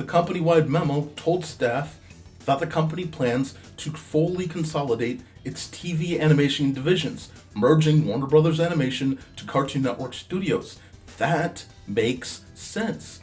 company-wide memo told staff that the company plans to fully consolidate its TV animation divisions, merging Warner Brothers Animation to Cartoon Network Studios. That makes sense.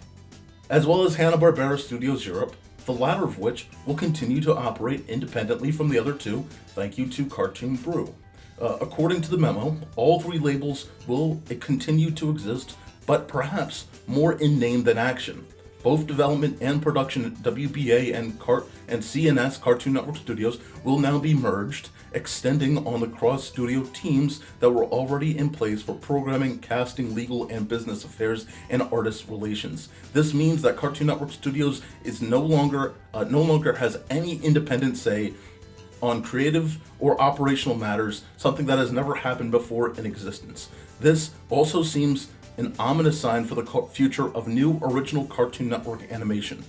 As well as Hanna-Barbera Studios Europe, the latter of which will continue to operate independently from the other two, thank you to Cartoon Brew. According to the memo, all three labels will continue to exist, but perhaps more in name than action. Both development and production at WBA and CNS Cartoon Network Studios will now be merged, extending on the cross-studio teams that were already in place for programming, casting, legal and business affairs, and artist relations. This means that Cartoon Network Studios is no longer has any independent say on creative or operational matters, something that has never happened before in existence. This also seems an ominous sign for the future of new original Cartoon Network animation.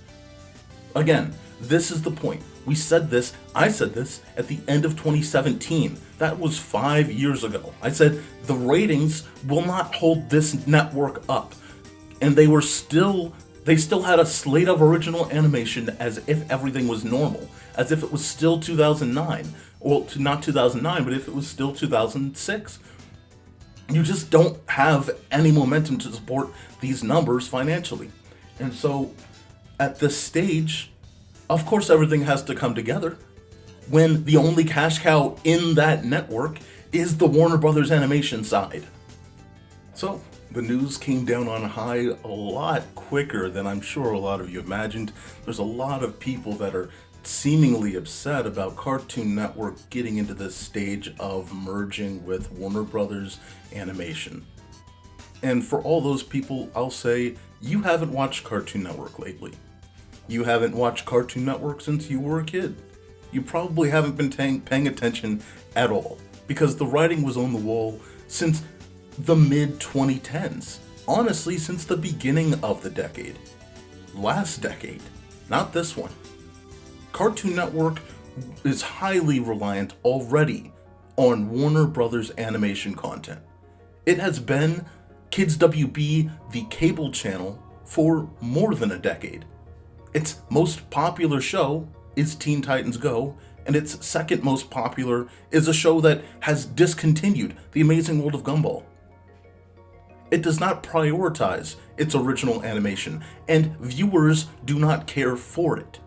Again, this is the point. I said this at the end of 2017. That was 5 years ago. I said the ratings will not hold this network up. And they still had a slate of original animation as if everything was normal, as if it was still 2009. Well, not 2009, but if it was still 2006. You just don't have any momentum to support these numbers financially. And so at this stage, of course everything has to come together when the only cash cow in that network is the Warner Brothers Animation side. So the news came down on high a lot quicker than I'm sure a lot of you imagined. There's a lot of people that are seemingly upset about Cartoon Network getting into this stage of merging with Warner Brothers Animation. And for all those people, I'll say, you haven't watched Cartoon Network lately. You haven't watched Cartoon Network since you were a kid. You probably haven't been paying attention at all, because the writing was on the wall since the mid-2010s. Honestly, since the beginning of the decade. Last decade, not this one. Cartoon Network is highly reliant already on Warner Brothers Animation content. It has been Kids WB, the cable channel, for more than a decade. Its most popular show is Teen Titans Go, and its second most popular is a show that has discontinued, The Amazing World of Gumball. It does not prioritize its original animation, and viewers do not care for it.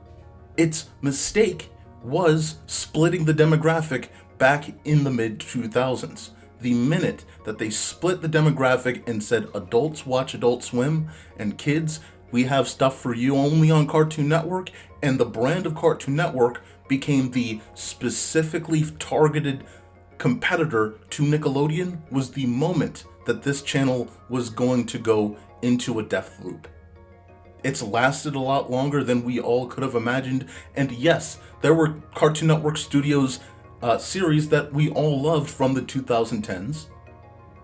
Its mistake was splitting the demographic back in the mid-2000s. The minute that they split the demographic and said adults watch Adult Swim and kids, we have stuff for you only on Cartoon Network, and the brand of Cartoon Network became the specifically targeted competitor to Nickelodeon, was the moment that this channel was going to go into a death loop. It's lasted a lot longer than we all could have imagined, and yes, there were Cartoon Network Studios series that we all loved from the 2010s.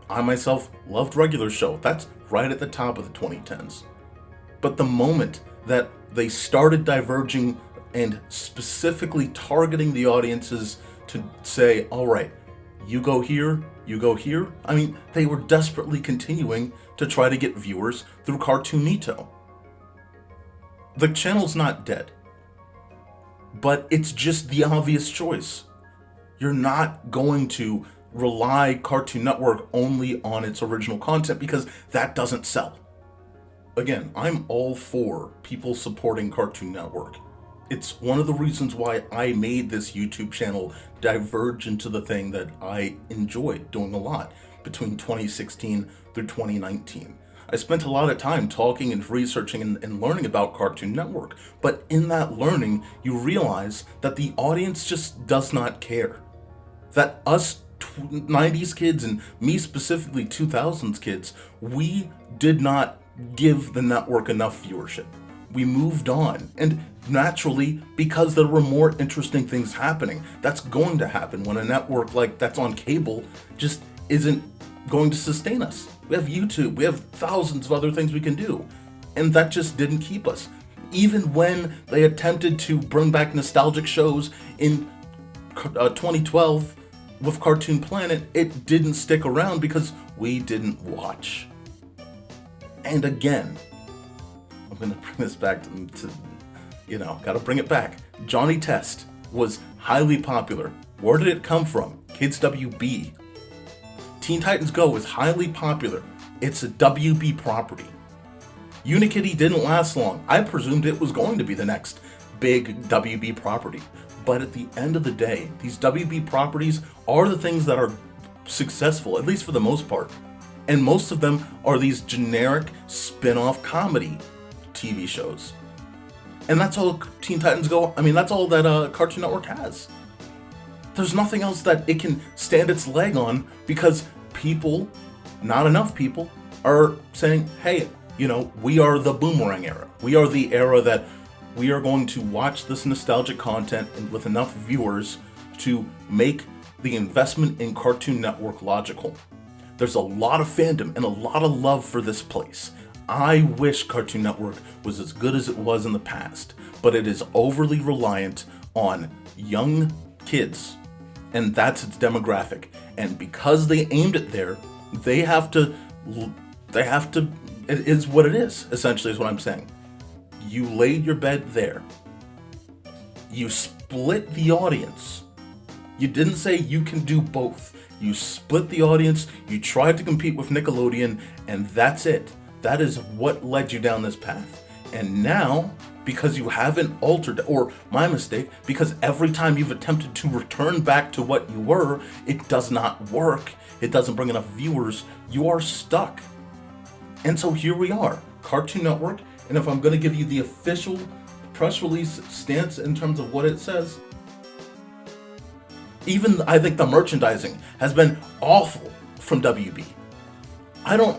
I myself loved Regular Show. That's right at the top of the 2010s. But the moment that they started diverging and specifically targeting the audiences to say, all right, you go here, you go here. I mean, they were desperately continuing to try to get viewers through Cartoonito. The channel's not dead, but it's just the obvious choice. You're not going to rely Cartoon Network only on its original content because that doesn't sell. Again, I'm all for people supporting Cartoon Network. It's one of the reasons why I made this YouTube channel diverge into the thing that I enjoyed doing a lot between 2016 through 2019. I spent a lot of time talking and researching and learning about Cartoon Network, but in that learning, you realize that the audience just does not care. That us 90s kids, and me specifically 2000s kids, we did not give the network enough viewership. We moved on, and naturally, because there were more interesting things happening, that's going to happen when a network like that's on cable just isn't going to sustain us. We have YouTube, we have thousands of other things we can do, and that just didn't keep us. Even when they attempted to bring back nostalgic shows in 2012 with Cartoon Planet, it didn't stick around because we didn't watch. And again, I'm going to bring this back to Gotta bring it back. Johnny Test was highly popular. Where did it come from? Kids WB. Teen Titans Go is highly popular. It's a WB property. Unikitty didn't last long. I presumed it was going to be the next big WB property. But at the end of the day, these WB properties are the things that are successful, at least for the most part. And most of them are these generic spin-off comedy TV shows. And that's all Teen Titans Go, that's all that Cartoon Network has. There's nothing else that it can stand its leg on because people, not enough people, are saying, hey, we are the boomerang era. We are the era that we are going to watch this nostalgic content and with enough viewers to make the investment in Cartoon Network logical. There's a lot of fandom and a lot of love for this place. I wish Cartoon Network was as good as it was in the past, but it is overly reliant on young kids, and that's its demographic. And because they aimed it there, they have to, it is what it is, essentially is what I'm saying. You laid your bed there. You split the audience. You didn't say you can do both. You split the audience, you tried to compete with Nickelodeon, and that's it. That is what led you down this path. And now, because you haven't altered, or my mistake, because every time you've attempted to return back to what you were, it does not work. It doesn't bring enough viewers. You are stuck. And so here we are, Cartoon Network, and if I'm going to give you the official press release stance in terms of what it says, even I think the merchandising has been awful from WB.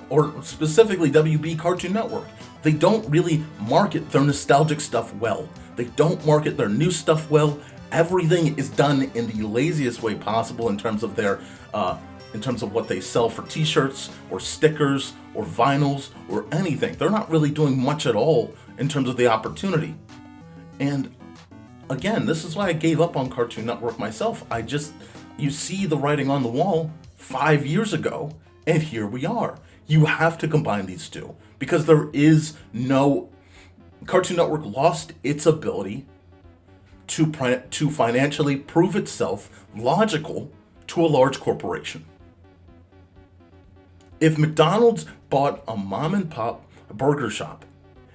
Or specifically WB Cartoon Network. They don't really market their nostalgic stuff well. They don't market their new stuff well. Everything is done in the laziest way possible in terms of their, in terms of what they sell for t-shirts or stickers or vinyls or anything. They're not really doing much at all in terms of the opportunity. And again, this is why I gave up on Cartoon Network myself. You see the writing on the wall 5 years ago, and here we are. You have to combine these two because there is no... Cartoon Network lost its ability to financially prove itself logical to a large corporation. If McDonald's bought a mom and pop burger shop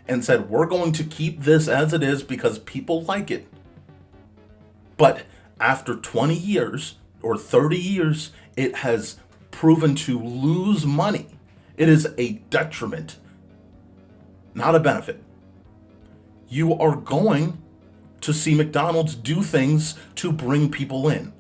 and said, we're going to keep this as it is because people like it, but after 20 years or 30 years, it has proven to lose money. It is a detriment, not a benefit. You are going to see McDonald's do things to bring people in.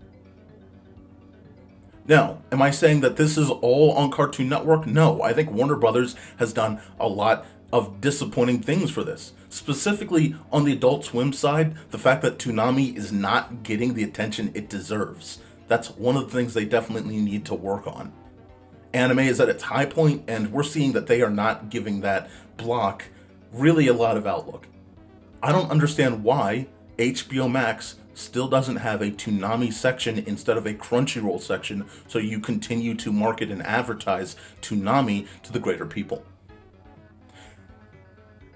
Now, am I saying that this is all on Cartoon Network? No, I think Warner Brothers has done a lot of disappointing things for this. Specifically on the Adult Swim side, the fact that Toonami is not getting the attention it deserves. That's one of the things they definitely need to work on. Anime is at its high point, and we're seeing that they are not giving that block really a lot of outlook. I don't understand why HBO Max still doesn't have a Toonami section instead of a Crunchyroll section, so you continue to market and advertise Toonami to the greater people.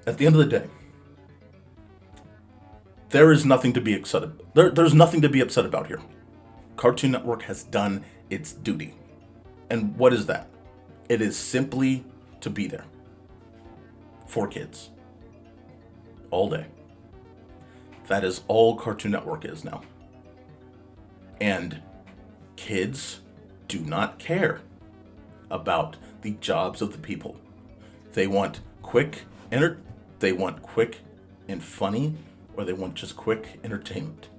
At the end of the day, there is nothing to be excited. There's nothing to be upset about here. Cartoon Network has done its duty. And what is that? It is simply to be there for kids all day. That is all Cartoon Network is now. And kids do not care about the jobs of the people. They want quick and funny, or they want just quick entertainment.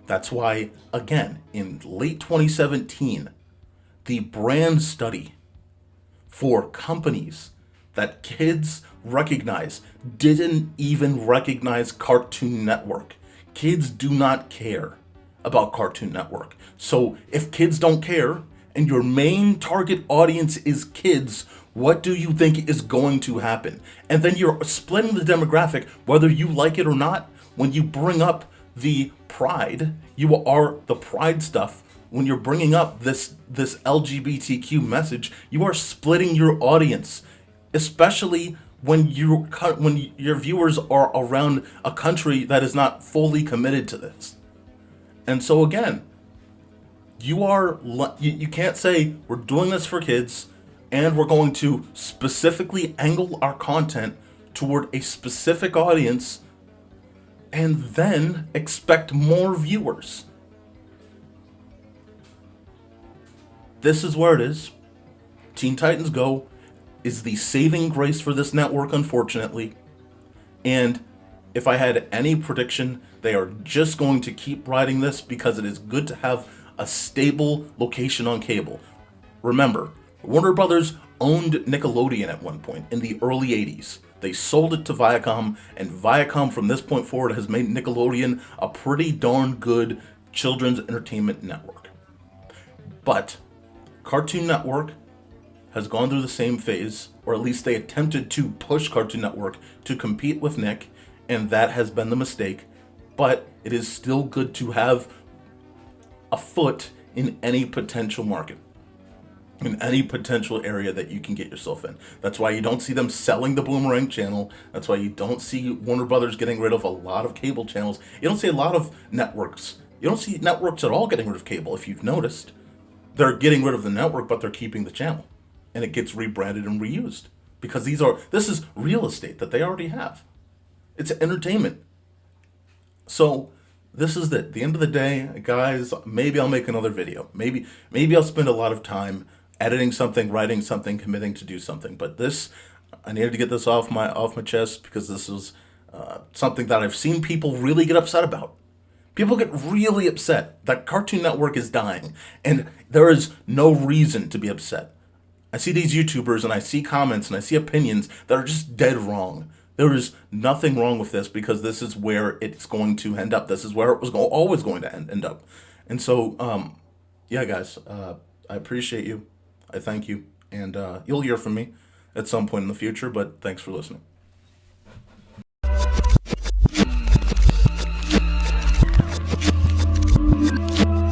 That's why, again, in late 2017, the brand study for companies that kids recognize didn't even recognize Cartoon Network. Kids do not care about Cartoon Network. So if kids don't care and your main target audience is kids, what do you think is going to happen? And then you're splitting the demographic, whether you like it or not. When you bring up the pride, you are the pride stuff. When you're bringing up this LGBTQ message, you are splitting your audience, especially when your viewers are around a country that is not fully committed to this. And so again, you can't say we're doing this for kids and we're going to specifically angle our content toward a specific audience and then expect more viewers. This is where it is. Teen Titans Go is the saving grace for this network, unfortunately. And if I had any prediction, they are just going to keep riding this because it is good to have a stable location on cable. Remember, Warner Brothers owned Nickelodeon at one point in the early 80s. They sold it to Viacom, and Viacom from this point forward has made Nickelodeon a pretty darn good children's entertainment network. But Cartoon Network has gone through the same phase, or at least they attempted to push Cartoon Network to compete with Nick, and that has been the mistake. But it is still good to have a foot in any potential market, in any potential area that you can get yourself in. That's why you don't see them selling the Boomerang channel. That's why you don't see Warner Brothers getting rid of a lot of cable channels. You don't see a lot of networks. You don't see networks at all getting rid of cable, if you've noticed. They're getting rid of the network, but they're keeping the channel. And it gets rebranded and reused. Because this is real estate that they already have. It's entertainment. So this is it. At the end of the day, guys, maybe I'll make another video. Maybe I'll spend a lot of time editing something, writing something, committing to do something. But this, I needed to get this off my chest because this is something that I've seen people really get upset about. People get really upset that Cartoon Network is dying, and there is no reason to be upset. I see these YouTubers and I see comments and I see opinions that are just dead wrong. There is nothing wrong with this because this is where it's going to end up. This is where it was always going to end up. And so, yeah, guys, I appreciate you. I thank you. And you'll hear from me at some point in the future, but thanks for listening.